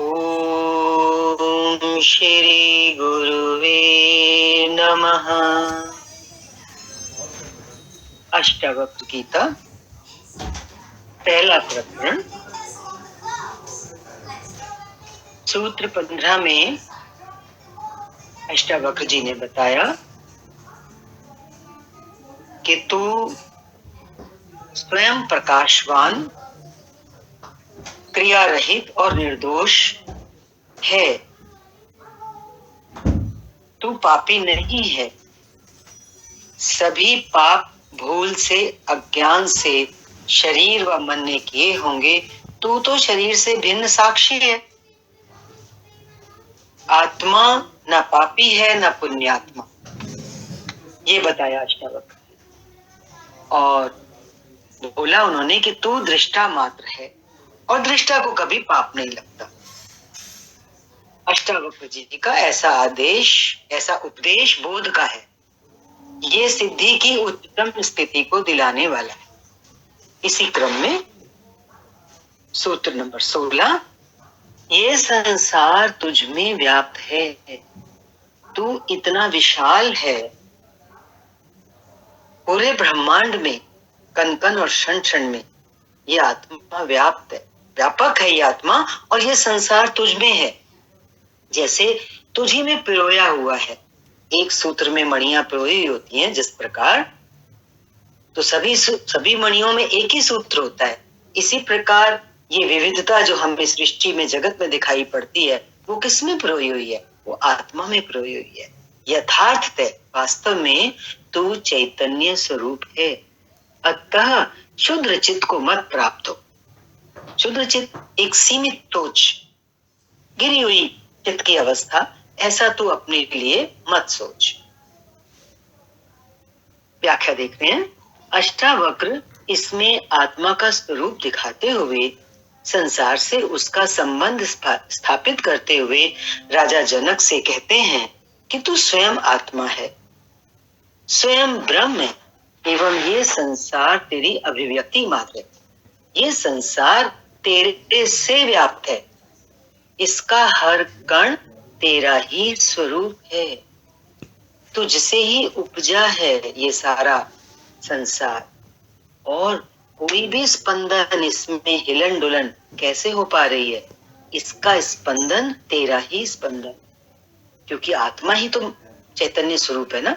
ओम श्री गुरुवे नमः। अष्टावक्र गीता पहला प्रकरण सूत्र 15 में अष्टावक्र जी ने बताया कि तू स्वयं प्रकाशवान, क्रिया रहित और निर्दोष है। तू पापी नहीं है। सभी पाप भूल से, अज्ञान से शरीर व मन ने किए होंगे। तू तो शरीर से भिन्न साक्षी है। आत्मा न पापी है न पुण्यात्मा, ये बताया अष्टावक्र। और बोला उन्होंने कि तू दृष्टा मात्र है और दृष्टा को कभी पाप नहीं लगता। अष्टावक्र जी का ऐसा आदेश, ऐसा उपदेश बोध का है। ये सिद्धि की उच्चतम स्थिति को दिलाने वाला है। इसी क्रम में सूत्र नंबर 16, ये संसार तुझ में व्याप्त है। तू इतना विशाल है। पूरे ब्रह्मांड में कण कण और क्षण क्षण में ये आत्मा व्याप्त है, व्यापक है ये आत्मा। और ये संसार तुझ में है, जैसे तुझी में पिरोया हुआ है। एक सूत्र में मणियां पिरोई होती हैं जिस प्रकार, तो सभी मणियों में एक ही सूत्र होता है। इसी प्रकार ये विविधता जो हमें सृष्टि में, जगत में दिखाई पड़ती है, वो किसमें पिरोई हुई है? वो आत्मा में पिरोई हुई है। यथार्थतः वास्तव में तू चैतन्य स्वरूप है। अतः शुद्र चित्त को मत प्राप्त हो। शुद्र चित्त एक सीमित सोच, गिरी हुई चित्त की अवस्था, ऐसा तू अपने लिए मत सोच। व्याख्या देख रहे हैं। अष्टावक्र इसमें आत्मा का स्वरूप दिखाते हुए, संसार से उसका संबंध स्थापित करते हुए राजा जनक से कहते हैं कि तू स्वयं आत्मा है, स्वयं ब्रह्म है, एवं ये संसार तेरी अभिव्यक्ति मात्र है। ये संसार तेरे से व्याप्त है। इसका हर कण तेरा ही स्वरूप है। तुझसे ही उपजा है ये सारा संसार। और कोई भी स्पंदन इसमें हिलन डुलन कैसे हो पा रही है? इसका स्पंदन तेरा ही स्पंदन, क्योंकि आत्मा ही तो चैतन्य स्वरूप है ना।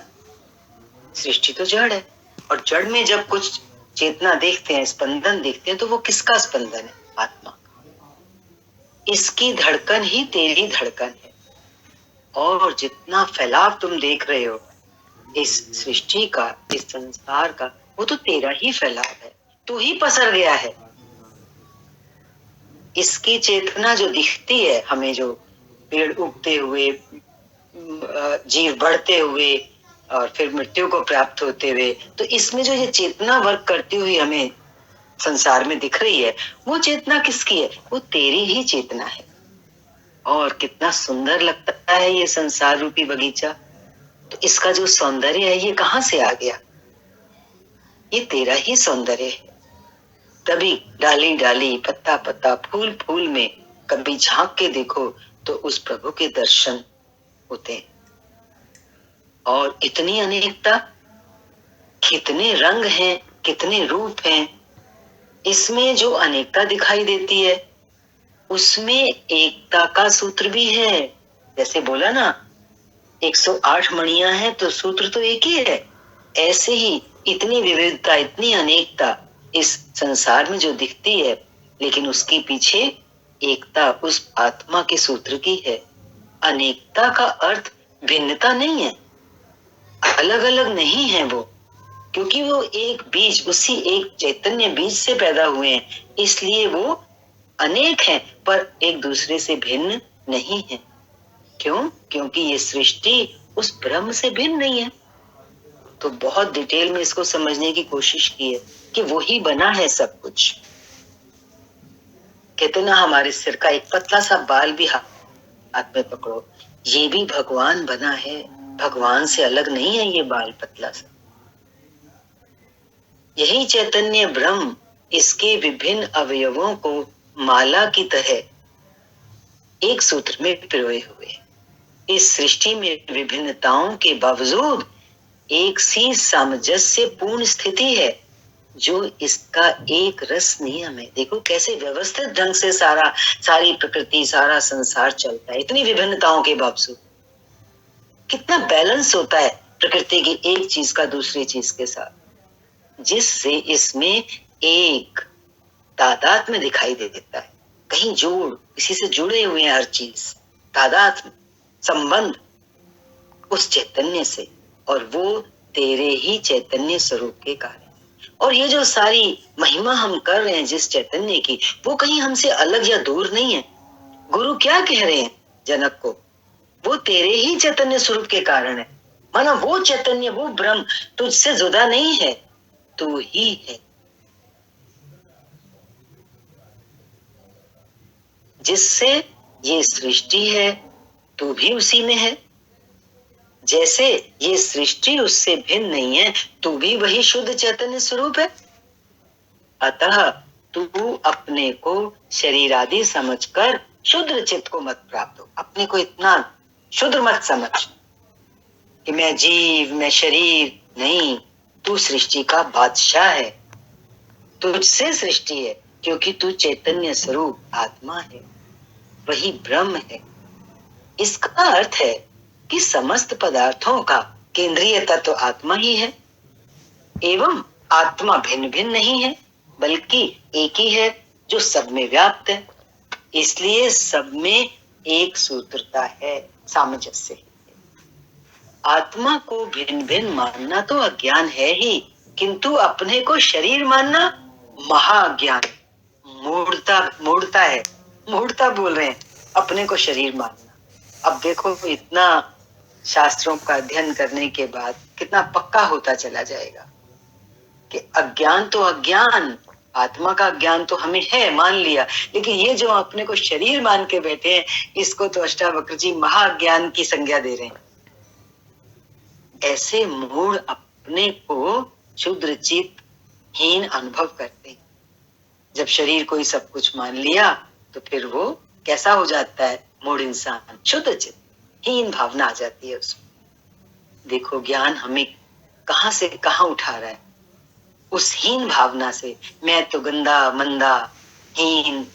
सृष्टि तो जड़ है, और जड़ में जब कुछ चेतना देखते हैं, स्पंदन देखते हैं, तो वो किसका स्पंदन है? आत्मा। इसकी धड़कन ही तेरी धड़कन है। और जितना फैलाव तुम देख रहे हो इस सृष्टि का, इस संसार का, वो तो तेरा ही फैलाव है। तू ही पसर गया है। इसकी चेतना जो दिखती है हमें, जो पेड़ उगते हुए, जीव बढ़ते हुए और फिर मृत्यु को प्राप्त होते हुए, तो इसमें जो ये चेतना वर्क करती हुई हमें संसार में दिख रही है, वो चेतना किसकी है? वो तेरी ही चेतना है। और कितना सुंदर लगता है ये संसार रूपी बगीचा। तो इसका जो सौंदर्य है, ये कहाँ से आ गया? ये तेरा ही सौंदर्य है। तभी डाली डाली, पत्ता पत्ता, फूल फूल में कभी झांक के देखो तो उस प्रभु के दर्शन होते हैं। और इतनी अनेकता, कितने रंग हैं, कितने रूप हैं। इसमें जो अनेकता दिखाई देती है, उसमें एकता का सूत्र भी है। जैसे बोला ना, 108 मणियां हैं तो सूत्र तो एक ही है। ऐसे ही इतनी विविधता, इतनी अनेकता इस संसार में जो दिखती है, लेकिन उसके पीछे एकता उस आत्मा के सूत्र की है। अनेकता का अर्थ भिन्नता नहीं है, अलग अलग नहीं है वो, क्योंकि वो एक बीज, उसी एक चैतन्य बीज से पैदा हुए हैं, इसलिए वो अनेक हैं, पर एक दूसरे से भिन्न नहीं है। क्यों? क्योंकि ये सृष्टि उस ब्रह्म से भिन्न नहीं है। तो बहुत डिटेल में इसको समझने की कोशिश की है कि वो ही बना है सब कुछ। कहते ना, हमारे सिर का एक पतला सा बाल भी हाथ में पकड़ो, ये भी भगवान बना है। भगवान से अलग नहीं है ये बाल पतला सा। यही चैतन्य ब्रह्म इसके विभिन्न अवयवों को माला की तरह एक सूत्र में पिरोए हुए। इस सृष्टि में विभिन्नताओं के बावजूद एक सी सामंजस्य पूर्ण स्थिति है जो इसका एक रस नियम है। देखो कैसे व्यवस्थित ढंग से सारी प्रकृति, सारा संसार चलता है इतनी विभिन्नताओं के बावजूद। कितना बैलेंस होता है प्रकृति की एक चीज का दूसरी चीज के साथ, जिससे इसमें एक तादात्म्य दिखाई दे देता है। कहीं जोड़, इसी से जुड़े हुए हैं हर चीज, तादात्म्य संबंध उस चैतन्य से, और वो तेरे ही चैतन्य स्वरूप के कारण। और ये जो सारी महिमा हम कर रहे हैं जिस चैतन्य की, वो कहीं हमसे अलग या दूर नहीं है। गुरु क्या कह रहे हैं जनक को? वो तेरे ही चैतन्य स्वरूप के कारण है। माना वो चैतन्य, वो ब्रह्म तुझसे जुदा नहीं है, तू ही है। जिससे ये सृष्टि है, तू भी उसी में है। जैसे ये सृष्टि उससे भिन्न नहीं है, तू भी वही शुद्ध चैतन्य स्वरूप है। अतः तू अपने को शरीर आदि समझकर शुद्र चित्त को मत प्राप्त हो। अपने को इतना शुद्र मत समझ कि मैं जीव, मैं शरीर नहीं। तू सृष्टि का बादशाह है, तुझसे सृष्टि है, क्योंकि तू चैतन्य स्वरूप आत्मा है, वही ब्रह्म है। इसका अर्थ है कि समस्त पदार्थों का केंद्रीय तत्व आत्मा ही है, एवं आत्मा भिन्न भिन्न नहीं है, बल्कि एक ही है जो सब में व्याप्त है। इसलिए सब में एक सूत्रता है, सामंजस्य है। आत्मा को भिन्न भिन्न मानना तो अज्ञान है ही, किंतु अपने को शरीर मानना महाज्ञान, मूढ़ता है। मूढ़ता बोल रहे हैं, अपने को शरीर मानना। अब देखो इतना शास्त्रों का अध्ययन करने के बाद कितना पक्का होता चला जाएगा कि अज्ञान तो अज्ञान, आत्मा का ज्ञान तो हमें है, मान लिया, लेकिन ये जो अपने को शरीर मान के बैठे हैं, इसको तो अष्टावक्र जी महाज्ञान की संज्ञा दे रहे हैं। ऐसे मूढ़ अपने को क्षुद्र चित्त हीन अनुभव करते हैं। जब शरीर को ही सब कुछ मान लिया तो फिर वो कैसा हो जाता है? मूढ़ इंसान, क्षुद्र चित्त, हीन भावना आ जाती है उसमें। देखो ज्ञान हमें कहां से कहां उठा रहा है, उस हीन भावना से। मैं तो गंदा मंदा, हीन,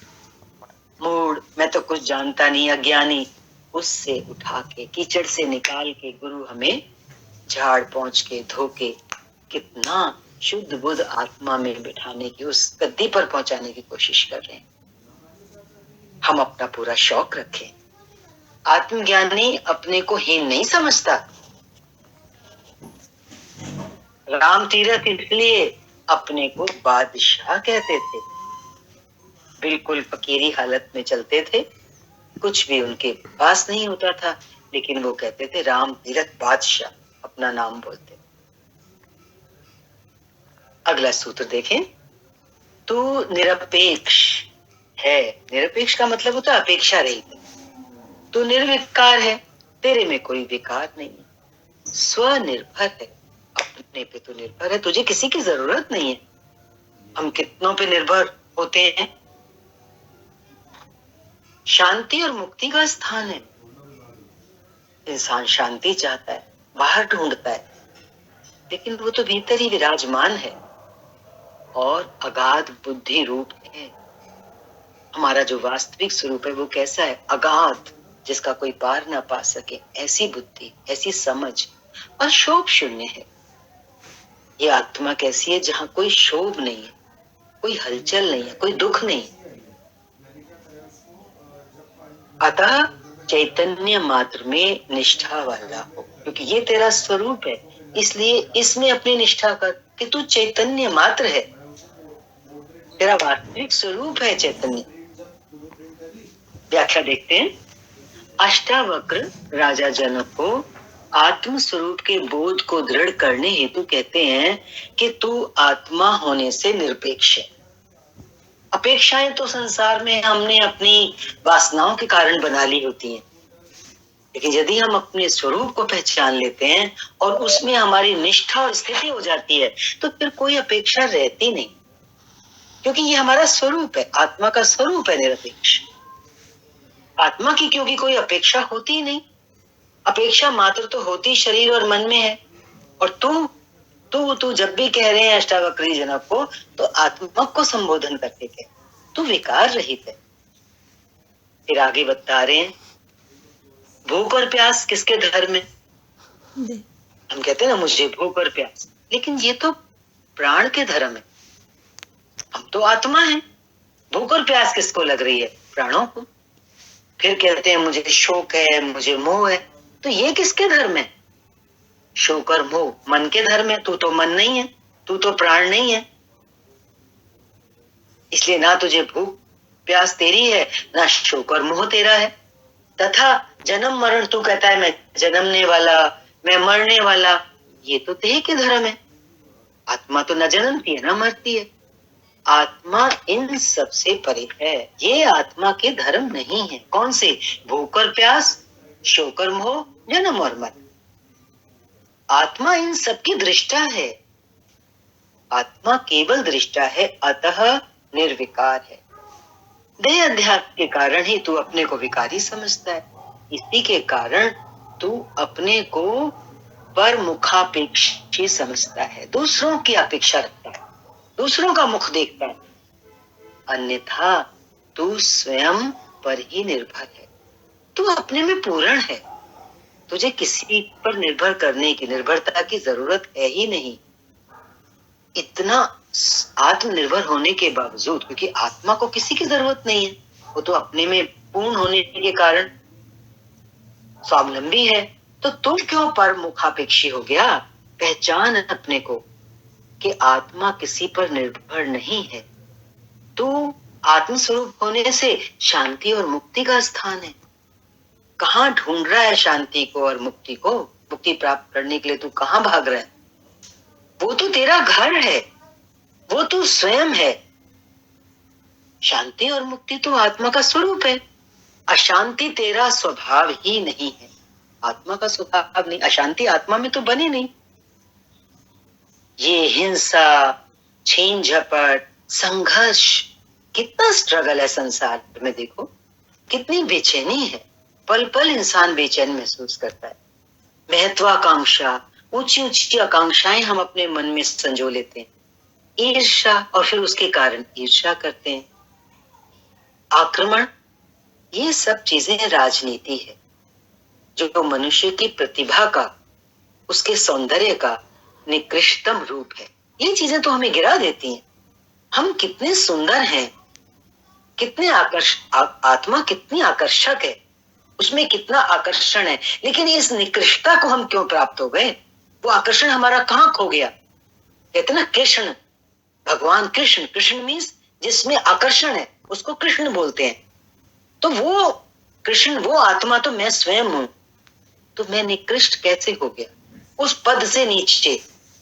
मूढ़, मैं तो कुछ जानता नहीं, अज्ञानी, उससे उठा के, कीचड़ से निकाल के गुरु हमें झाड़ पहुंच के, धो के, कितना शुद्ध बुद्ध आत्मा में बिठाने की, उस गद्दी पर पहुंचाने की कोशिश कर रहे हैं। हम अपना पूरा शौक रखें। आत्मज्ञानी अपने को हीन नहीं समझता। राम तीरथ इसलिए अपने को बादशाह कहते थे। बिल्कुल फकीरी हालत में चलते थे, कुछ भी उनके पास नहीं होता था, लेकिन वो कहते थे राम तीरथ बादशाह, अपना नाम बोलते। अगला सूत्र देखें, तू निरपेक्ष है। निरपेक्ष का मतलब होता है अपेक्षा रहित। तू निर्विकार है, तेरे में कोई विकार नहीं है, स्वनिर्भर है, अपने पे तो निर्भर है, तुझे किसी की जरूरत नहीं है। हम कितनों पे निर्भर होते हैं। शांति और मुक्ति का स्थान है। इंसान शांति चाहता है, बाहर ढूंढता है, लेकिन वो तो भीतर ही विराजमान है और अगाध बुद्धि रूप है। हमारा जो वास्तविक स्वरूप है वो कैसा है? अगाध, जिसका कोई पार ना पा सके, ऐसी बुद्धि, ऐसी समझ, और शोभ शून्य है। ये आत्मा कैसी है? जहां कोई शोभ नहीं है, कोई हलचल नहीं है, कोई दुख नहीं है। अतः चैतन्य मात्र में निष्ठा वाला हो, क्योंकि ये तेरा स्वरूप है, इसलिए इसमें अपनी निष्ठा कर कि तू चैतन्य मात्र है, तेरा वास्तविक स्वरूप है चैतन्य। व्याख्या देखते हैं। अष्टावक्र राजा जनक को आत्म स्वरूप के बोध को दृढ़ करने हेतु कहते हैं कि तू आत्मा होने से निरपेक्ष है। अपेक्षाएं तो संसार में हमने अपनी वासनाओं के कारण बना ली होती हैं, लेकिन यदि हम अपने स्वरूप को पहचान लेते हैं और उसमें हमारी निष्ठा और स्थिति हो जाती है, तो फिर कोई अपेक्षा रहती नहीं, क्योंकि ये हमारा स्वरूप है, आत्मा का स्वरूप है निरपेक्ष। आत्मा की क्योंकि कोई अपेक्षा होती ही नहीं। अपेक्षा मात्र तो होती शरीर और मन में है। और तू जब भी कह रहे हैं अष्टावक्री जनक को, तो आत्मा को संबोधन करके कह, तू विकार रहित है। फिर आगे बता रहे हैं, भूख और प्यास किसके धर्म में? हम कहते हैं ना मुझे भूख और प्यास, लेकिन ये तो प्राण के धर्म है। हम तो आत्मा है। भूख और प्यास किसको लग रही है? प्राणों को। फिर कहते हैं मुझे शोक है, मुझे मोह है, तो ये किसके धर्म है? शोक और मोह मन के धर्म है। तू तो मन नहीं है, तू तो प्राण नहीं है। इसलिए ना तुझे भूख प्यास तेरी है, ना शोक और मोह तेरा है। तथा जन्म मरण, तू कहता है मैं जन्मने वाला, मैं मरने वाला, ये तो देह के धर्म है। आत्मा तो न जन्मती है ना मरती है। आत्मा इन सब से परे है। ये आत्मा के धर्म नहीं है। कौन से? भूख और प्यास, शोक और मोह, जन्म और मरण। आत्मा इन सब की दृष्टा है। आत्मा केवल दृष्टा है, अतः निर्विकार है। देह अध्यात्म के कारण ही तू अपने को विकारी समझता है। इसी के कारण तू अपने को पर मुखापेक्षी समझता है, दूसरों की अपेक्षा रखता है, दूसरों का मुख देखता है। अन्यथा तू स्वयं पर ही निर्भर है। तू अपने में पूर्ण है। तुझे किसी पर निर्भर करने की, निर्भरता की जरूरत है ही नहीं। इतना आत्मनिर्भर होने के बावजूद, क्योंकि आत्मा को किसी की जरूरत नहीं है, वो तो अपने में पूर्ण होने के कारण स्वावलंबी है, तो तू क्यों पर मुखापेक्षी हो गया? पहचान अपने को कि आत्मा किसी पर निर्भर नहीं है। तू आत्मस्वरूप होने से शांति और मुक्ति का स्थान है। कहाँ ढूंढ रहा है शांति को और मुक्ति को? मुक्ति प्राप्त करने के लिए तू कहाँ भाग रहा है? वो तो तेरा घर है, वो तू स्वयं है। शांति और मुक्ति तो आत्मा का स्वरूप है। अशांति तेरा स्वभाव ही नहीं है, आत्मा का स्वभाव नहीं। अशांति आत्मा में तो बनी नहीं। ये हिंसा, छीन झपट, संघर्ष, कितना स्ट्रगल है संसार में। देखो कितनी बेचैनी है, पल पल इंसान बेचैन महसूस करता है। महत्वाकांक्षा, ऊंची ऊंची आकांक्षाएं हम अपने मन में संजो लेते हैं। ईर्ष्या, और फिर उसके कारण ईर्ष्या करते हैं। आक्रमण, ये सब चीजें राजनीति है, जो मनुष्य की प्रतिभा का, उसके सौंदर्य का निकृष्टतम रूप है। ये चीजें तो हमें गिरा देती हैं। हम कितने सुंदर हैं, कितने आत्मा कितनी आकर्षक है, उसमें कितना आकर्षण है, लेकिन इस निकृष्टता को हम क्यों प्राप्त हो गए? वो आकर्षण हमारा कहाँ खो गया? कहते ना कृष्ण, भगवान कृष्ण, कृष्ण मीन्स जिसमें आकर्षण है, उसको कृष्ण बोलते हैं। तो वो कृष्ण, वो आत्मा तो मैं स्वयं हूं, तो मैं निकृष्ट कैसे हो गया? उस पद से नीचे,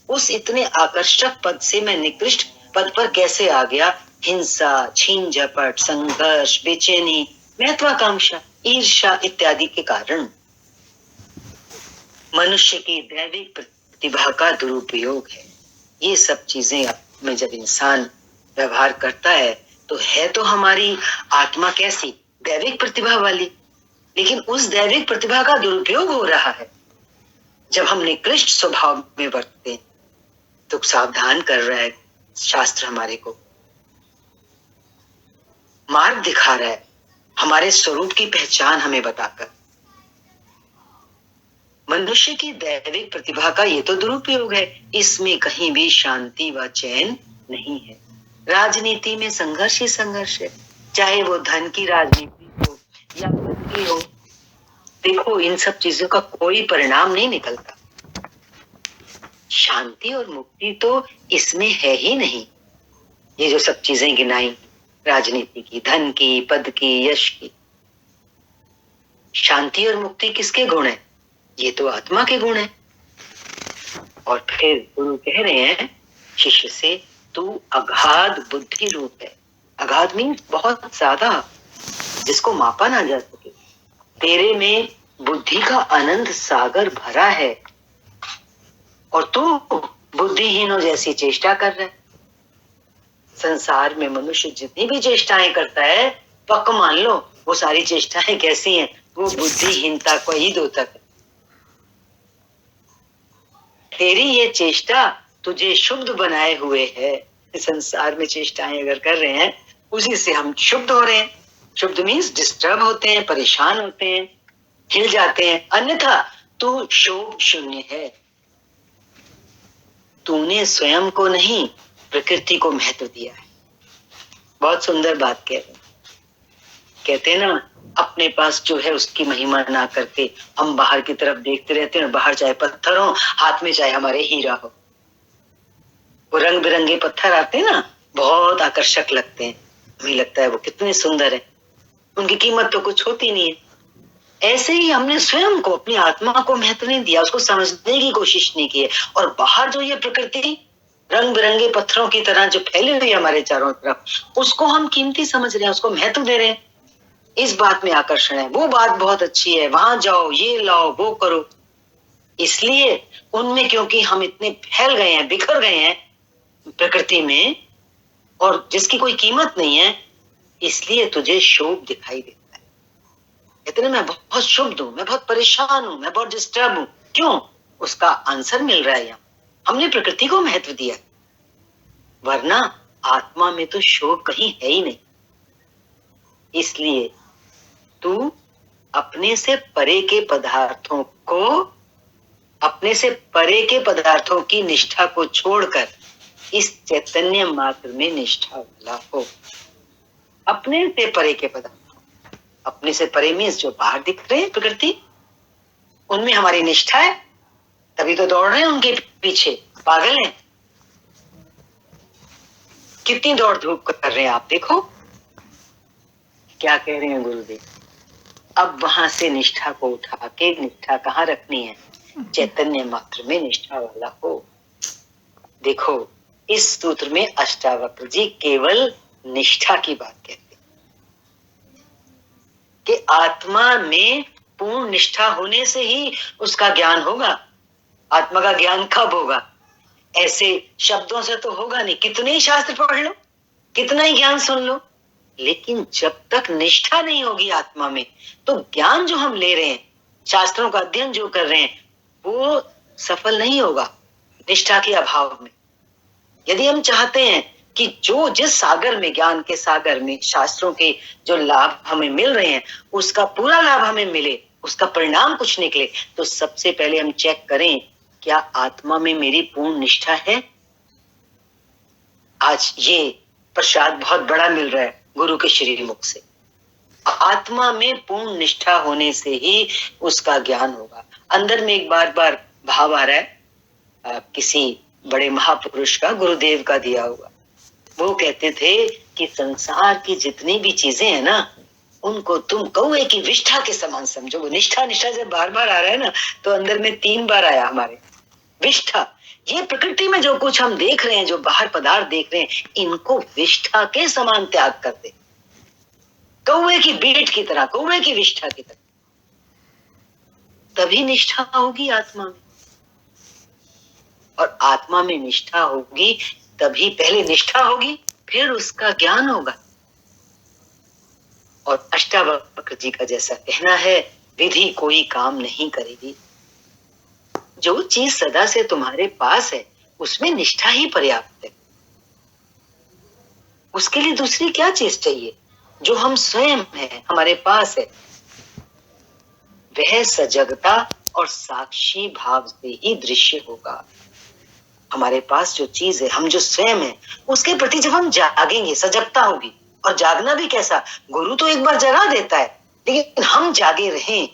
उस इतने आकर्षक पद से मैं निकृष्ट पद पर कैसे आ गया? हिंसा, छीन झपट, संघर्ष, बेचैनी, महत्वाकांक्षा, ईर्ष्या इत्यादि के कारण। मनुष्य की दैविक प्रतिभा का दुरुपयोग है। ये सब चीजें में जब इंसान व्यवहार करता है, तो है तो हमारी आत्मा कैसी? दैविक प्रतिभा वाली, लेकिन उस दैविक प्रतिभा का दुरुपयोग हो रहा है। जब हम निकृष्ट स्वभाव में बरतते हैं, तो सावधान कर रहा है शास्त्र, हमारे को मार्ग दिखा रहा है, हमारे स्वरूप की पहचान हमें बताकर। मनुष्य की दैविक प्रतिभा का ये तो दुरुपयोग है। इसमें कहीं भी शांति व चैन नहीं है। राजनीति में संघर्ष ही संघर्ष है, चाहे वो धन की राजनीति हो या पद की हो। देखो इन सब चीजों का कोई परिणाम नहीं निकलता। शांति और मुक्ति तो इसमें है ही नहीं। ये जो सब चीजें गिनाई, राजनीति की, धन की, पद की, यश की, शांति और मुक्ति किसके गुण है? ये तो आत्मा के गुण है। और फिर गुरु कह रहे हैं शिष्य से, तू अगाध बुद्धि रूप है। अगाध मीन्स बहुत ज्यादा, जिसको मापा ना जा सके। तेरे में बुद्धि का अनंत सागर भरा है, और तू बुद्धिहीनों जैसी चेष्टा कर रहा है। संसार में मनुष्य जितनी भी चेष्टाएं करता है, पक्का मान लो वो सारी चेष्टाएं कैसी हैं? वो बुद्धिहीनता को ही द्योतक है। तेरी ये चेष्टा तुझे शुद्ध बनाए हुए है। संसार में चेष्टाएं अगर कर रहे हैं, उसी से हम शुद्ध हो रहे हैं। शुद्ध मीन्स डिस्टर्ब होते हैं, परेशान होते हैं, हिल जाते हैं, अन्यथा तू शोभ शून्य है। तूने स्वयं को नहीं, प्रकृति को महत्व दिया है। बहुत सुंदर बात कह रहे हैं। कहते हैं ना, अपने पास जो है उसकी महिमा ना करके हम बाहर की तरफ देखते रहते हैं। बाहर चाहे पत्थर हो, हाथ में चाहे हमारे हीरा हो। वो रंग बिरंगे पत्थर आते हैं ना, बहुत आकर्षक लगते हैं, हमें लगता है वो कितने सुंदर है, उनकी कीमत तो कुछ होती नहीं है। ऐसे ही हमने स्वयं को, अपनी आत्मा को महत्व नहीं दिया, उसको समझने की कोशिश नहीं की है। और बाहर जो ये प्रकृति रंग बिरंगे पत्थरों की तरह जो फैली हुई है हमारे चारों तरफ, उसको हम कीमती समझ रहे हैं, उसको महत्व दे रहे हैं। इस बात में आकर्षण है, वो बात बहुत अच्छी है, वहां जाओ, ये लाओ, वो करो। इसलिए उनमें, क्योंकि हम इतने फैल गए हैं, बिखर गए हैं प्रकृति में, और जिसकी कोई कीमत नहीं है, इसलिए तुझे शोभ दिखाई देता है। इतने मैं बहुत शुद्ध हूं, मैं बहुत परेशान हूं, मैं बहुत डिस्टर्ब हूं। क्यों? उसका आंसर मिल रहा है यहाँ। हमने प्रकृति को महत्व दिया, वरना आत्मा में तो शोभ कहीं है ही नहीं। इसलिए तू अपने से परे के पदार्थों को, अपने से परे के पदार्थों की निष्ठा को छोड़कर इस चैतन्य मात्र में निष्ठा वाला हो। अपने से परे के पदार्थ, अपने से परे मीन्स जो बाहर दिख रहे हैं प्रकृति, उनमें हमारी निष्ठा है, तभी तो दौड़ रहे हैं उनके पीछे, पागल हैं। कितनी दौड़ धूप कर रहे हैं आप, देखो क्या कह रहे हैं गुरुदेव। अब वहां से निष्ठा को उठा के, निष्ठा कहाँ रखनी है? चैतन्य मात्र में निष्ठा वाला हो। देखो, इस सूत्र में अष्टावक्र जी केवल निष्ठा की बात कहते हैं कि आत्मा में पूर्ण निष्ठा होने से ही उसका ज्ञान होगा। आत्मा का ज्ञान कब होगा? ऐसे शब्दों से तो होगा नहीं। कितने ही शास्त्र पढ़ लो, कितना ही ज्ञान सुन लो, लेकिन जब तक निष्ठा नहीं होगी आत्मा में, तो ज्ञान जो हम ले रहे हैं, शास्त्रों का अध्ययन जो कर रहे हैं, वो सफल नहीं होगा निष्ठा के अभाव में। यदि हम चाहते हैं कि जो जिस सागर में, ज्ञान के सागर में, शास्त्रों के जो लाभ हमें मिल रहे हैं, उसका पूरा लाभ हमें मिले, उसका परिणाम कुछ निकले, तो सबसे पहले हम चेक करें, क्या आत्मा में मेरी पूर्ण निष्ठा है? आज ये प्रसाद बहुत बड़ा मिल रहा है गुरु के श्री मुख से। आत्मा में पूर्ण निष्ठा होने से ही उसका ज्ञान होगा। अंदर में एक बार बार भाव आ रहा है, किसी बड़े महापुरुष का, गुरुदेव का दिया हुआ। वो कहते थे कि संसार की जितनी भी चीजें हैं ना, उनको तुम कौवे की विष्ठा के समान समझो। वो निष्ठा निष्ठा जब बार बार आ रहा है ना, तो अंदर में 3 बार आया हमारे विष्ठा। ये प्रकृति में जो कुछ हम देख रहे हैं, जो बाहर पदार्थ देख रहे हैं, इनको विष्ठा के समान त्याग कर दे, कौवे की बीट की तरह, कौवे की विष्ठा की तरह, तभी निष्ठा होगी आत्मा में। और आत्मा में निष्ठा होगी तभी, पहले निष्ठा होगी, फिर उसका ज्ञान होगा। और अष्टावक्र जी का जैसा कहना है, विधि कोई काम नहीं करेगी। जो चीज सदा से तुम्हारे पास है, उसमें निष्ठा ही पर्याप्त है। उसके लिए दूसरी क्या चीज चाहिए? जो हम स्वयं हैं, हमारे पास है, वह सजगता और साक्षी भाव से ही दृश्य होगा। हमारे पास जो चीज है, हम जो स्वयं है, उसके प्रति जब हम जागेंगे, सजगता होगी। और जागना भी कैसा? गुरु तो एक बार जगा देता है, लेकिन हम जागे रहें।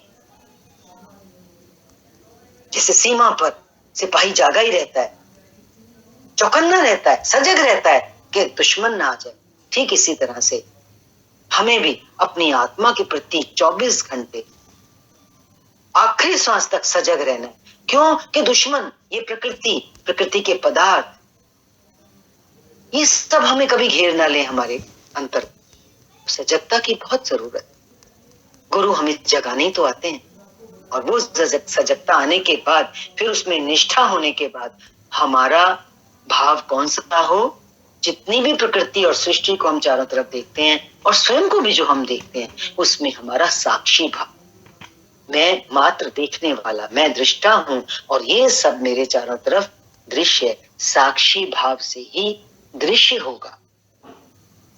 जैसे सीमा पर सिपाही जागा ही रहता है, चौकन्ना रहता है, सजग रहता है कि दुश्मन ना आ जाए, ठीक इसी तरह से हमें भी अपनी आत्मा के प्रति 24 घंटे आखिरी सांस तक सजग रहना है। क्यों? कि दुश्मन, ये प्रकृति, प्रकृति के पदार्थ, ये सब हमें कभी घेर ना ले हमारे अंतर। सजगता की बहुत जरूरत। गुरु हमें जगाने तो आते हैं, और वो सजगता आने के बाद, फिर उसमें निष्ठा होने के बाद, हमारा भाव कौन सा हो? जितनी भी प्रकृति और सृष्टि को हम चारों तरफ देखते हैं और स्वयं को भी जो हम देखते हैं, उसमें हमारा साक्षी भाव, मैं मात्र देखने वाला, मैं दृष्टा हूं और ये सब मेरे चारों तरफ दृश्य साक्षी भाव से ही दृश्य होगा।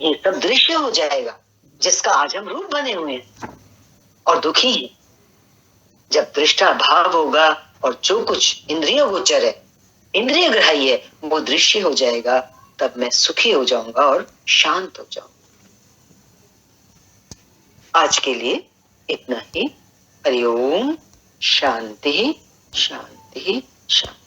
ये सब दृश्य हो जाएगा जिसका आज हम रूप बने हुए हैं और दुखी हैं। जब दृष्टा भाव होगा और जो कुछ इंद्रिय गोचर है, इंद्रिय ग्राह्य है, वो दृश्य हो जाएगा, तब मैं सुखी हो जाऊंगा और शांत हो जाऊंगा। आज के लिए इतना ही। हरि ओम। शांति शांति शांति।